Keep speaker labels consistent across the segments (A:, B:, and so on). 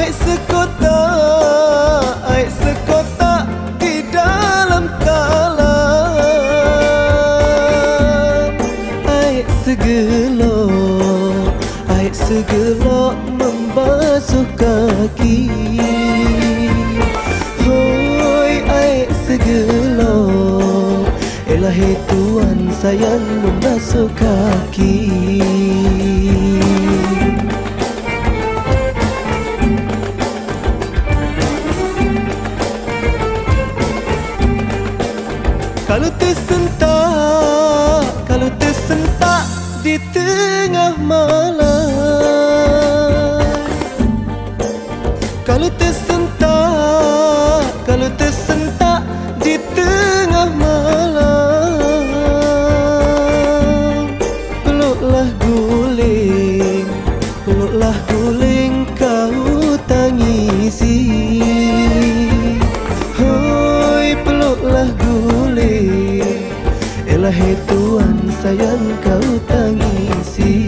A: Ai sekota di dalam talam. Ai segelo membasuh kaki. Hoi ai segelo, Ilahi Tuhan sayang membasuh kaki. Kalau tersentak di tengah malam. Kalau tersentak di tengah malam. Peluklah guling kau tangisi. Hoi peluklah guling, Ilahi Tuhan sayang kau tangisi.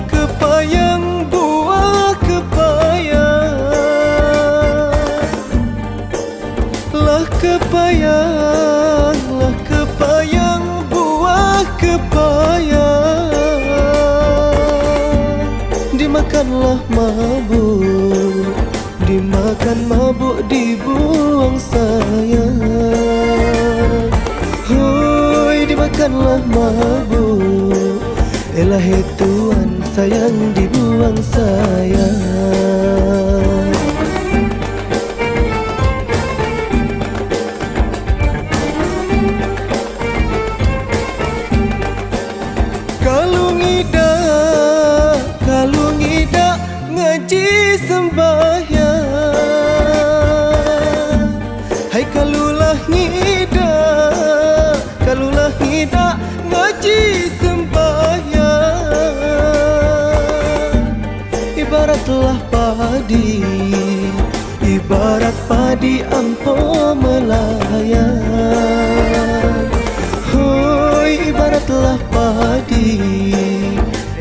A: Kepayang, buah kepayang. Lah kepayang, buah kepayang. Dimakanlah mabuk, dibuang sayang. Hoi dimakanlah mabuk, Ilahi Tuhan sayang dibuang sayang. Kalau ngida ngaji sembahyang. Hai kalulah ngida ngaji sembahyang. Ibarat padi ampo melayang. Hoi ibaratlah padi,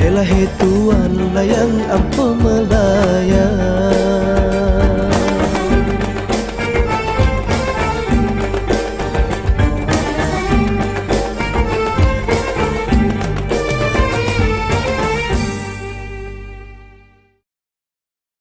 A: Ilahi Tuhan layang ampo melayang.